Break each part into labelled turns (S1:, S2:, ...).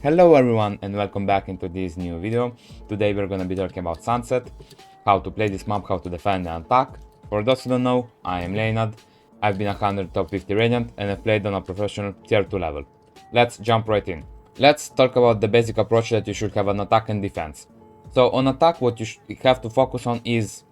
S1: Hello everyone and welcome back into this new video. Today we're gonna be talking about Sunset, how to play this map, how to defend and attack. For those who don't know, I am Leonard. I've been a 100 top 50 Radiant and I've played on a professional tier 2 level. Let's jump right in. Let's talk about the basic approach that you should have on attack and defense. So on attack, what you have to focus on is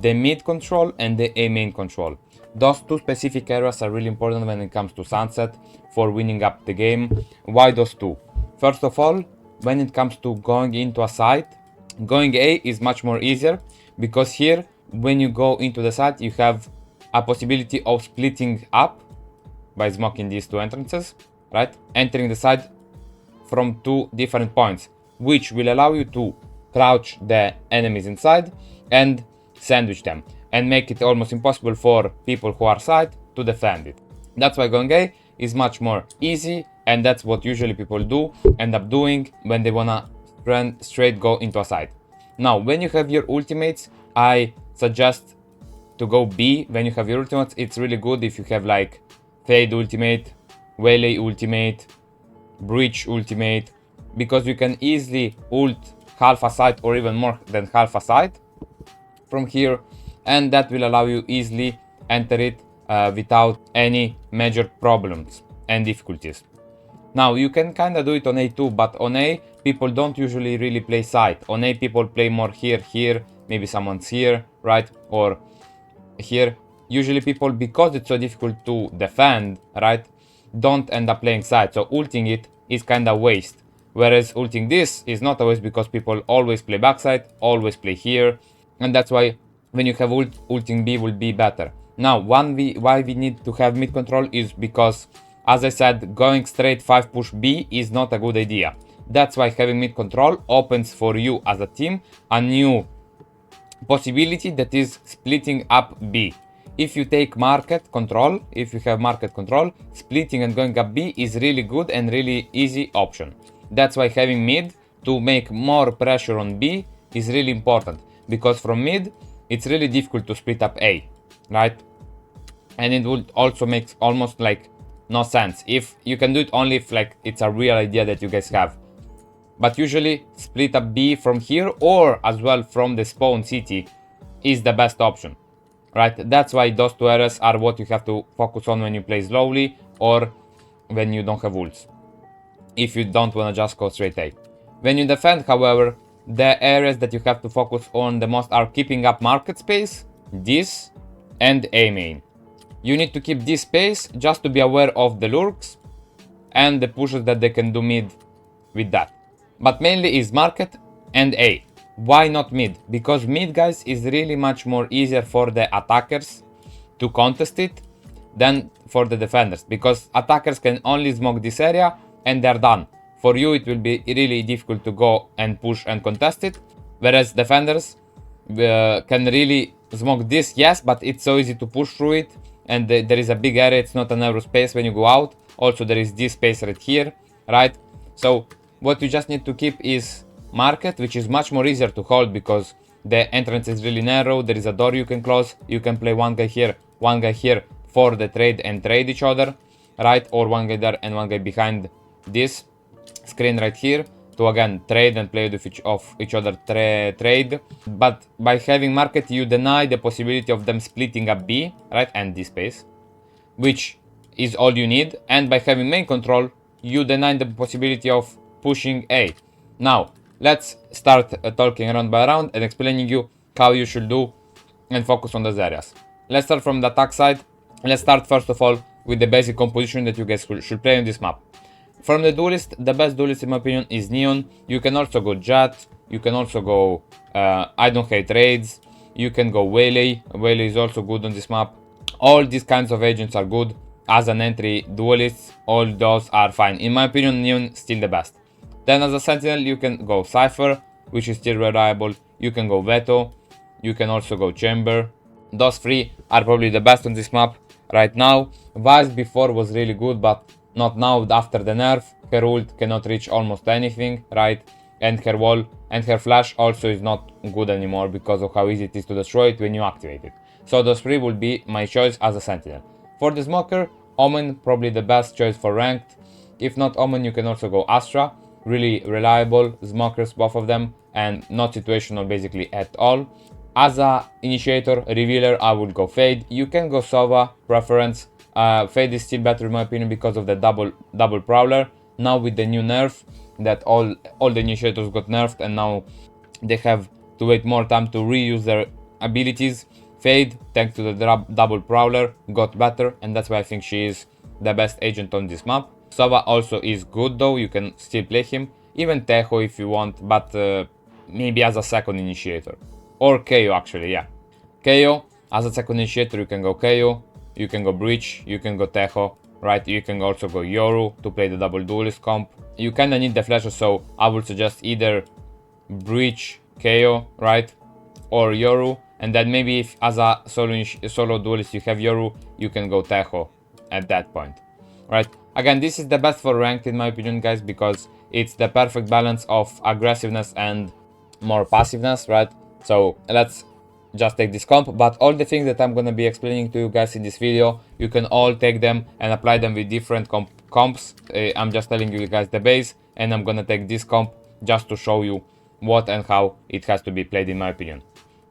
S1: the mid control and the A main control. Those two specific areas are really important when it comes to Sunset for winning up the game. Why those two? First of all, when it comes to going into a site, going A is much more easier because here when you go into the site you have a possibility of splitting up by smoking these two entrances, right? Entering the site from two different points, which will allow you to crouch the enemies inside and sandwich them and make it almost impossible for people who are side to defend it. That's why going A is much more easy, and that's what usually people end up doing when they wanna straight go into a site. Now, when you have your ultimates, I suggest to go B. When you have your ultimates, it's really good if you have like Fade ultimate, Waylay ultimate, Breach ultimate, because you can easily ult half a site or even more than half a site from here, and that will allow you easily enter it without any major problems and difficulties. Now you can kinda do it on A too, but on A people don't usually really play side. On A people play more here, maybe someone's here, right? Or here. Usually people, because it's so difficult to defend, right, don't end up playing side. So ulting it is kinda waste. Whereas ulting this is not a waste because people always play backside, always play here. And that's why when you have ulting B will be better. Now, why we need to have mid control is because, as I said, going straight 5 push B is not a good idea. That's why having mid control opens for you as a team a new possibility, that is splitting up B. If you take market control, if you have market control, splitting and going up B is really good and really easy option. That's why having mid to make more pressure on B is really important, because from mid it's really difficult to split up A, right? And it would also make almost like no sense if you can do it only if like it's a real idea that you guys have. But usually split up B from here or as well from the spawn city is the best option, right? That's why those two areas are what you have to focus on when you play slowly or when you don't have ults, if you don't want to just go straight A. When you defend, however, the areas that you have to focus on the most are keeping up market space, this, and A main. You need to keep this space just to be aware of the lurks and the pushes that they can do mid with that. But mainly is market and A. Why not mid? Because mid, guys, is really much more easier for the attackers to contest it than for the defenders, because attackers can only smoke this area and they're done. For you it will be really difficult to go and push and contest it, whereas defenders can really smoke this, yes, but it's so easy to push through it, and there is a big area, it's not an narrow space when you go out. Also there is this space right here, right? So what you just need to keep is market, which is much more easier to hold because the entrance is really narrow, there is a door you can close, you can play one guy here for the trade and trade each other, right? Or one guy there and one guy behind this screen right here to again trade and play with each other trade. But by having market you deny the possibility of them splitting up B, right, and this space, which is all you need. And by having main control you deny the possibility of pushing A. Now let's start talking round by round and explaining you how you should do and focus on those areas. Let's start from the attack side. Let's start first of all with the basic composition that you guys should play on this map. From the duelist, the best duelist in my opinion is Neon. You can also go Jet, you can also go I don't hate raids, you can go Waylay. Waylay is also good on this map. All these kinds of agents are good as an entry duelist. All those are fine. In my opinion, Neon still the best. Then as a sentinel you can go Cypher, which is still reliable. You can go Veto, you can also go Chamber. Those three are probably the best on this map right now. Vice before was really good, but not now after the nerf. Her ult cannot reach almost anything, right? And her wall and her flash also is not good anymore because of how easy it is to destroy it when you activate it. So those three will be my choice as a sentinel. For the smoker, Omen probably the best choice for ranked. If not Omen, you can also go Astra. really reliable smokers, both of them, and not situational basically at all. As a initiator, revealer, I would go Fade. You can go Sova, preference. Fade is still better in my opinion because of the double prowler. Now with the new nerf, that all the initiators got nerfed and now they have to wait more time to reuse their abilities. Fade, thanks to the double prowler, got better, and that's why I think she is the best agent on this map. Sova also is good though, you can still play him. Even Tejo if you want, but maybe as a second initiator. Or KO actually, yeah. KO, as a second initiator, you can go KO, you can go Breach, you can go Tejo, right? You can also go Yoru to play the double duelist comp. You kinda need the flashes, so I would suggest either Breach, KO, right? Or Yoru, and then maybe if as a solo duelist you have Yoru, you can go Tejo at that point, right? Again, this is the best for ranked in my opinion, guys, because it's the perfect balance of aggressiveness and more passiveness, right? So let's just take this comp, but all the things that I'm gonna be explaining to you guys in this video, you can all take them and apply them with different comps. I'm just telling you guys the base, and I'm gonna take this comp just to show you what and how it has to be played in my opinion.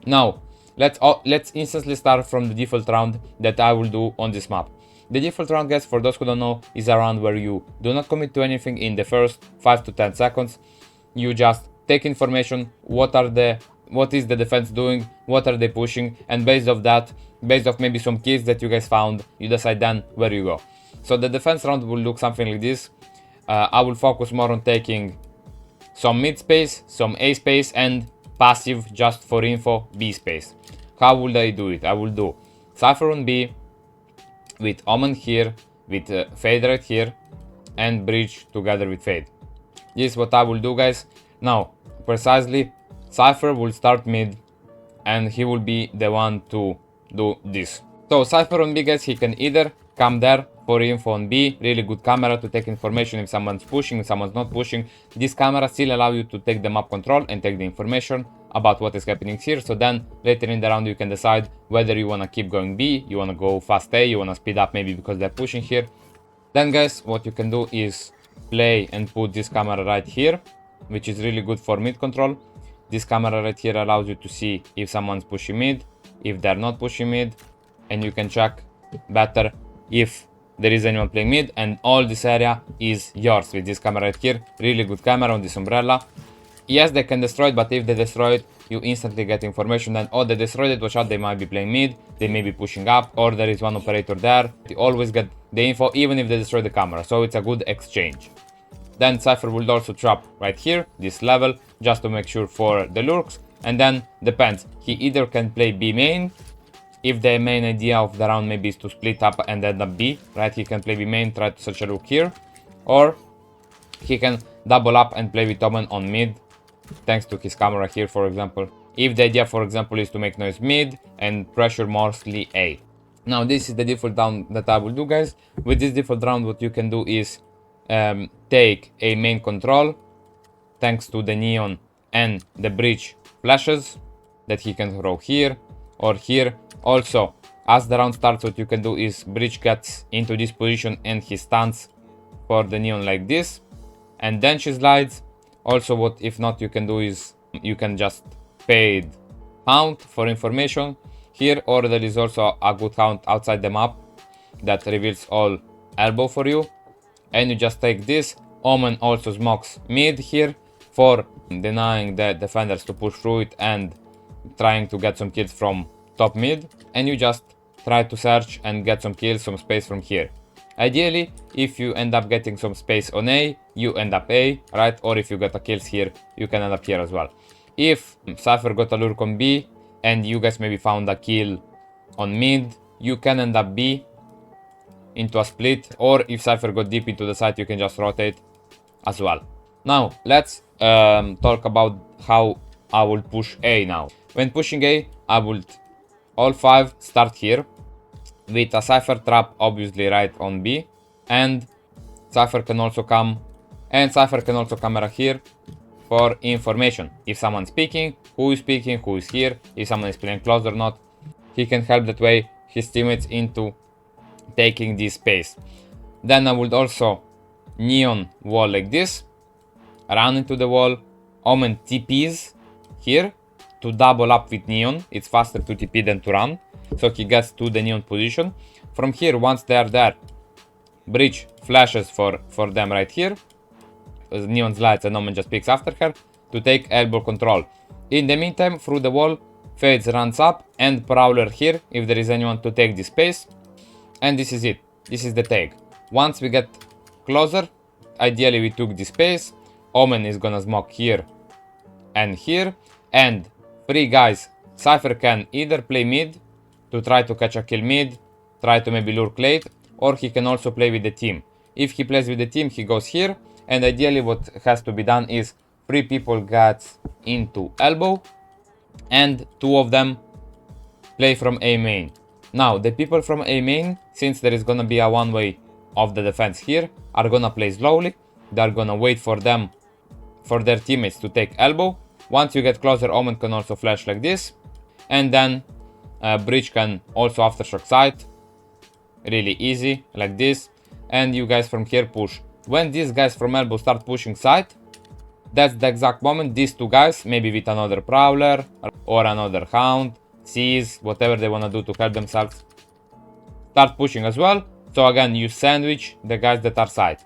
S1: Now, let's instantly start from the default round that I will do on this map. The default round, guys, for those who don't know, is a round where you do not commit to anything in the first 5 to 10 seconds. You just take information, what is the defense doing, what are they pushing, and based off that, based off maybe some keys that you guys found, you decide then where you go. So the defense round will look something like this. I will focus more on taking some mid space, some A space, and passive just for info B space. How will I do it? I will do Cypher on B with Omen here, with Fade right here, and Breach together with Fade. This is what I will do, guys. Now, precisely, Cypher will start mid, and he will be the one to do this. So Cypher on B, guys, he can either come there for info on B, really good camera to take information if someone's pushing, if someone's not pushing. This camera still allows you to take the map control and take the information about what is happening here. So then later in the round you can decide whether you want to keep going B, you want to go fast A, you want to speed up maybe because they're pushing here. Then, guys, what you can do is play and put this camera right here, which is really good for mid control. This camera right here allows you to see if someone's pushing mid, if they're not pushing mid, and you can check better if there is anyone playing mid, and all this area is yours with this camera right here. Really good camera on this umbrella. Yes, they can destroy it, but if they destroy it, you instantly get information then, oh, they destroyed it, watch out, they might be playing mid, they may be pushing up, or there is one operator there. You always get the info even if they destroy the camera, so it's a good exchange. Then Cypher will also trap right here, this level, just to make sure for the lurks, and then depends, he either can play B main, if the main idea of the round maybe is to split up and end up B, right, he can play B main, try to search a look here, or he can double up and play with Omen on mid, thanks to his camera here, for example. If the idea, for example, is to make noise mid and pressure mostly A. Now, this is the default round that I will do, guys. With this default round, what you can do is take a main control, thanks to the neon and the breach flashes that he can throw here or here. Also, as the round starts, what you can do is breach gets into this position and he stands for the neon like this, and then she slides. Also, what if not you can do is you can just fade count for information here, or there is also a good count outside the map that reveals all elbow for you, and you just take this. Omen also smokes mid here for denying the defenders to push through it and trying to get some kills from top mid, and you just try to search and get some kills, some space from here. Ideally, if you end up getting some space on A, you end up A, right? Or if you get a kills here, you can end up here as well. If Cypher got a lurk on B and you guys maybe found a kill on mid, you can end up B into a split, or if Cypher got deep into the site, you can just rotate as well. Now, let's talk about how I will push A now. When pushing A, I would all 5 start here with a Cypher trap obviously right on B, and Cypher can also come right here for information. If someone's speaking, who is here, if someone is playing close or not, he can help that way his teammates into taking this space. Then I would also neon wall like this, run into the wall. Omen TPs here to double up with Neon. It's faster to TP than to run, so he gets to the Neon position. From here, once they are there, Breach flashes for them right here. Neon slides and Omen just picks after her to take elbow control. In the meantime, through the wall, Fades runs up and Prowler here if there is anyone to take this space. And this is it. This is the take. Once we get closer, ideally we took this space. Omen is gonna smoke here and here. And 3 guys, Cypher can either play mid to try to catch a kill mid, try to maybe lure late, or he can also play with the team. If he plays with the team, he goes here. And ideally what has to be done is 3 people get into elbow and 2 of them play from A main. Now the people from A main, since there is gonna be a one-way of the defense here, are gonna play slowly. They're gonna wait for their teammates to take elbow. Once you get closer, Omen can also flash like this, and then Breach can also aftershock side, really easy like this, and you guys from here push. When these guys from elbow start pushing side, that's the exact moment these 2 guys, maybe with another Prowler or another Hound, Seize, whatever they want to do to help themselves, start pushing as well. So again, you sandwich the guys that are side.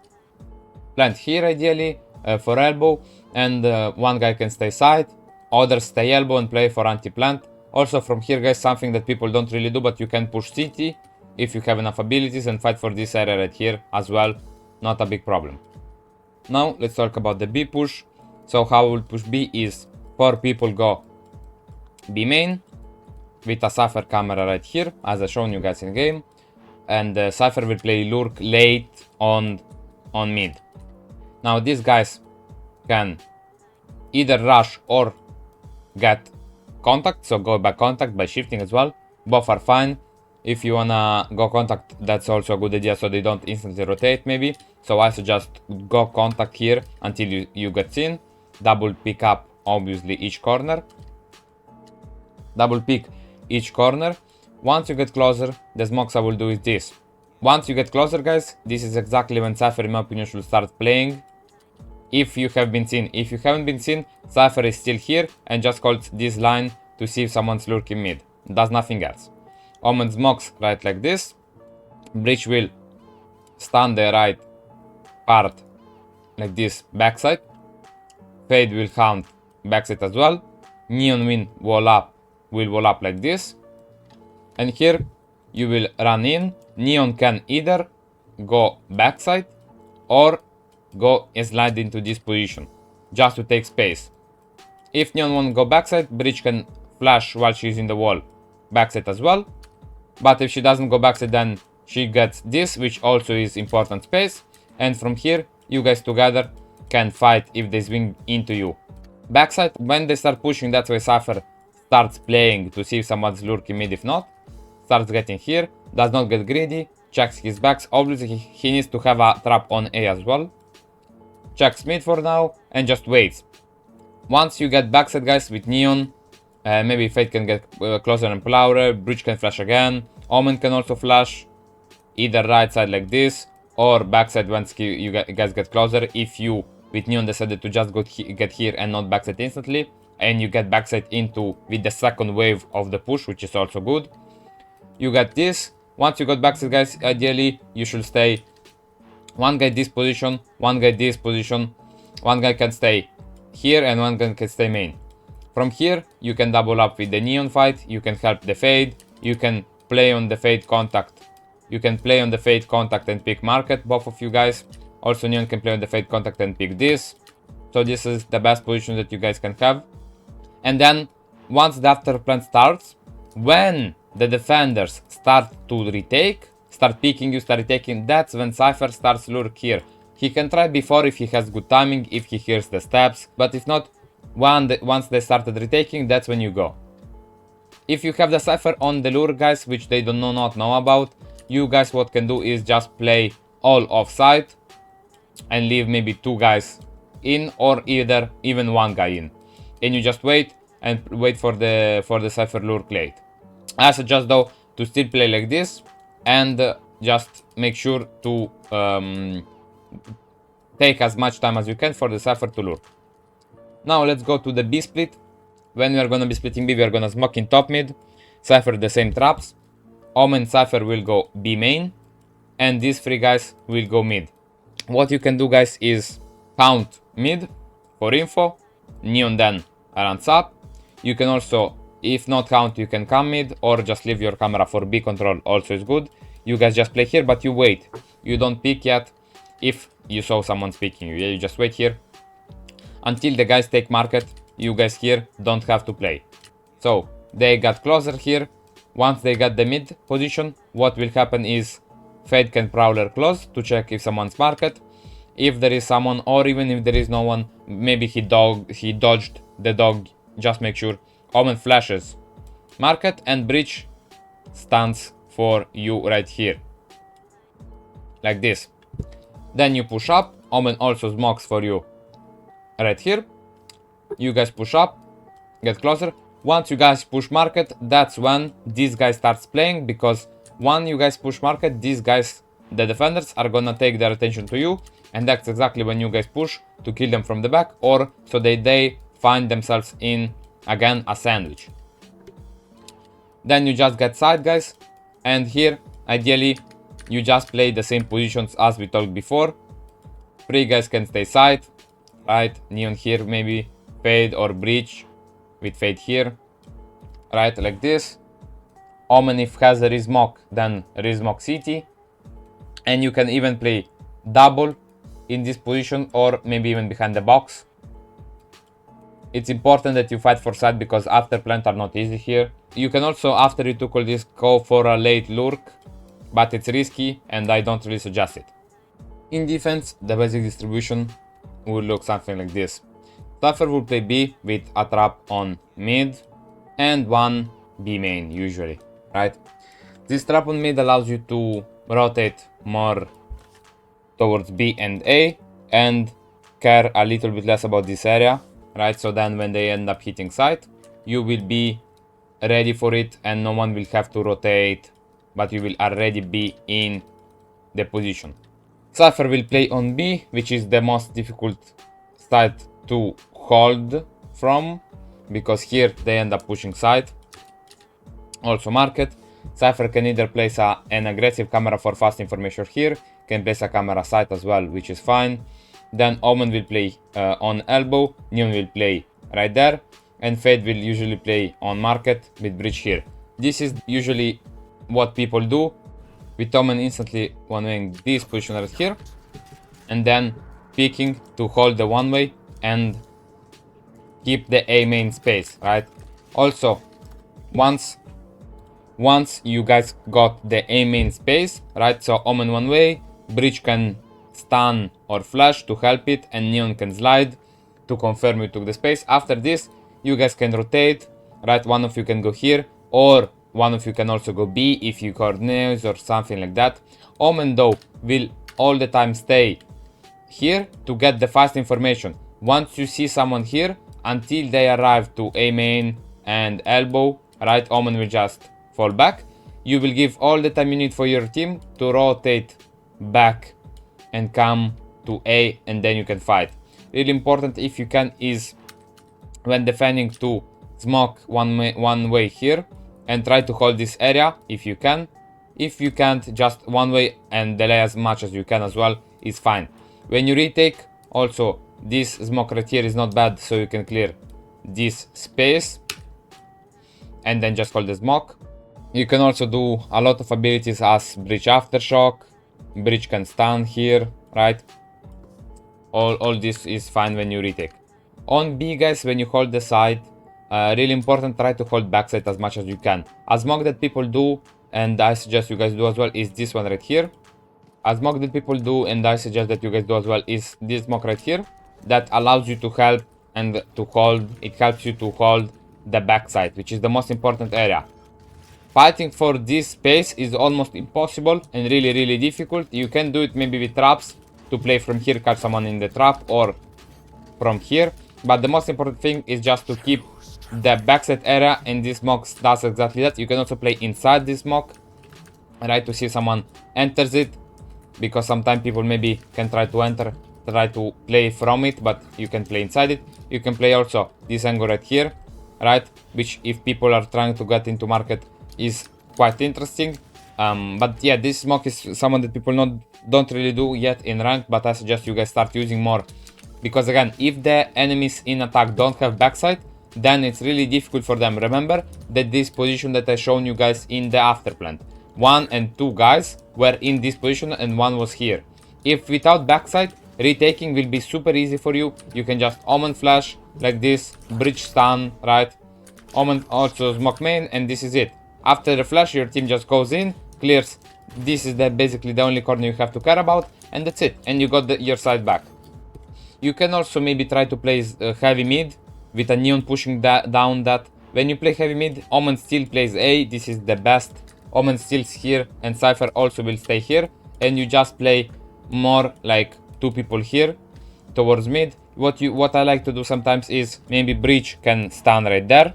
S1: Plant here ideally for elbow, and 1 guy can stay side, others stay elbow and play for anti-plant. Also from here, guys, something that people don't really do, but you can push CT if you have enough abilities and fight for this area right here as well. Not a big problem. Now let's talk about the B push. So how we will push B is 4 people go B main with a Cypher camera right here, as I shown you guys in game, and Cypher will play lurk late on mid. Now these guys can either rush or get contact, so go by contact by shifting as well. Both are fine. If you wanna go contact, that's also a good idea, so they don't instantly rotate maybe. So I suggest go contact here until you get seen. Double pick up obviously each corner. Double pick each corner. Once you get closer, the smokes I will do is this. Once you get closer, guys, this is exactly when Cypher, in my opinion, should start playing. If you have been seen. If you haven't been seen, Cypher is still here and just holds this line to see if someone's lurking mid. Does nothing else. Omen smokes right like this. Breach will stun the right part like this backside. Fade will count backside as well. Neon will wall up like this. And here you will run in. Neon can either go backside or go and slide into this position just to take space. If Neon won't go backside, Breach can flash while she's in the wall backside as well. But if she doesn't go backside, then she gets this, which also is important space. And from here, you guys together can fight if they swing into you. Backside, when they start pushing, that's why Cypher starts playing to see if someone's lurking mid. If not, starts getting here, does not get greedy, checks his backs. Obviously, he needs to have a trap on A as well. Checks mid for now and just waits. Once you get backside, guys, with Neon, maybe Fate can get closer and Prowler, Breach can flash again, Omen can also flash, either right side like this, or backside once you guys get closer. If you, with Neon, decided to just get here and not backside instantly, and you get backside into with the second wave of the push, which is also good. You got this. Once you got backside, guys, ideally you should stay 1 guy this position, 1 guy this position, 1 guy can stay here and 1 guy can stay main. From here, you can double up with the Neon fight, you can help the Fade, you can play on the Fade contact. You can play on the Fade contact and pick market, both of you guys. Also, Neon can play on the Fade contact and pick this. So this is the best position that you guys can have. And then, once the after plant starts, when the defenders start to retake, start picking you, start retaking, that's when Cypher starts lurk here. He can try before if he has good timing, if he hears the steps, but if not, once they started retaking, that's when you go. If you have the Cypher on the lure, guys, which they do not know about, you guys what can do is just play all offside and leave maybe 2 guys in, or even 1 guy in, and you just wait for the Cypher lurk late. I suggest though to still play like this and just make sure to take as much time as you can for the Cypher to lure. Now let's go to the B split. When we are gonna be splitting B, we are gonna smoke in top mid, Cypher the same traps, Omen Cypher will go B main, and these three guys will go mid. What you can do, guys, is count mid for info, Neon then runs up. You can also, if not count, you can come mid, or just leave your camera for B control, also is good. You guys just play here, but you wait. You don't peek yet if you saw someone speaking you. You just wait here until the guys take market. You guys here don't have to play. So they got closer here. Once they got the mid position, what will happen is Fade can Prowler close to check if someone's market. If there is someone, or even if there is no one, maybe he dodged the dog, just make sure. Omen flashes market, and Breach stands for you right here. Like this. Then you push up. Omen also smokes for you right here. You guys push up, get closer. Once you guys push market, that's when this guy starts playing, because when you guys push market, these guys, the defenders, are gonna take their attention to you, and that's exactly when you guys push to kill them from the back, or so they find themselves in, again, a sandwich. Then you just get side, guys, and here, ideally, you just play the same positions as we talked before. Three guys can stay side, right? Neon here, maybe Fade or Breach with Fade here, right? Like this. Omen, if has a resmoke, then resmoke CT, and you can even play double in this position, or maybe even behind the box. It's important that you fight for side, because after plant are not easy here. You can also, after you took all this, go for a late lurk, but it's risky and I don't really suggest it. In defense, the basic distribution will look something like this. Cypher will play B with a trap on mid and one B main usually, right? This trap on mid allows you to rotate more towards B and A and care a little bit less about this area, right? So then when they end up hitting site, you will be ready for it and no one will have to rotate, but you will already be in the position. Cypher will play on B, which is the most difficult site to hold from, because here they end up pushing side. Also market. Cypher can either place an aggressive camera for fast information here, can place a camera side as well, which is fine. Then Omen will play on elbow, Neon will play right there, and Fade will usually play on market with Breach here. This is usually what people do, with Omen instantly one-waying this position right here, and then peeking to hold the one-way and keep the A main space, right? Also, once you guys got the A main space, right? So Omen one way, Breach can stun or flash to help it, and Neon can slide to confirm you took the space. After this, you guys can rotate, right? One of you can go here, or one of you can also go B if you heard noise or something like that. Omen though will all the time stay here to get the fast information. Once you see someone here, until they arrive to A main and elbow, right? Omen will just fall back. You will give all the time you need for your team to rotate back and come to A, and then you can fight. Really important, if you can, is when defending to smoke one way here and try to hold this area if you can. If you can't, just one way and delay as much as you can as well is fine. When you retake, also this smoke right here is not bad, so you can clear this space and then just hold the smoke. You can also do a lot of abilities as Breach Aftershock. Breach can stun here, right? All this is fine when you retake. On B, guys, when you hold the side, really important, try to hold backside as much as you can. A smoke that people do, and I suggest you guys do as well, is this one right here. A smoke that people do, and I suggest that you guys do as well, is this smoke right here. That allows you to help and to hold, it helps you to hold the backside, which is the most important area. Fighting for this space is almost impossible and really difficult. You can do it maybe with traps, to play from here, catch someone in the trap, or from here. But the most important thing is just to keep the backside area, and this smoke does exactly that. You can also play inside this smoke, right, to see if someone enters it, because sometimes people maybe can try to enter, try to play from it, but you can play inside it. You can play also this angle right here, right? Which if people are trying to get into market is quite interesting. But yeah, this smoke is someone that people don't really do yet in rank, but I suggest you guys start using more. Because again, if the enemies in attack don't have backside, then it's really difficult for them. Remember that this position that I shown you guys in the after plant, 1 and 2 guys were in this position and 1 was here. If without backside, retaking will be super easy for you. You can just Omen flash like this, bridge stun, right? Omen also smoke main, and this is it. After the flash, your team just goes in, clears. This is basically the only corner you have to care about, and that's it. And you got your side back. You can also maybe try to play heavy mid with a Neon pushing down that. When you play heavy mid, Omen still plays A. This is the best. Omen stills here, and Cypher also will stay here. And you just play more like 2 people here towards mid. What I like to do sometimes is maybe Breach can stand right there,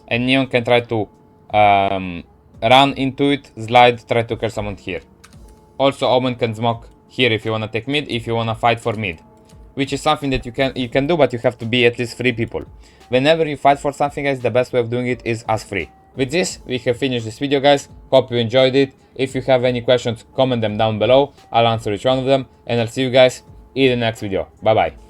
S1: and Neon can try to run into it, slide, try to kill someone here. Also, Omen can smoke here if you wanna take mid, if you wanna fight for mid, which is something that you can do, but you have to be at least 3 people. Whenever you fight for something, guys, the best way of doing it is as 3. With this, we have finished this video, guys. Hope you enjoyed it. If you have any questions, comment them down below. I'll answer each one of them, and I'll see you guys in the next video. Bye bye.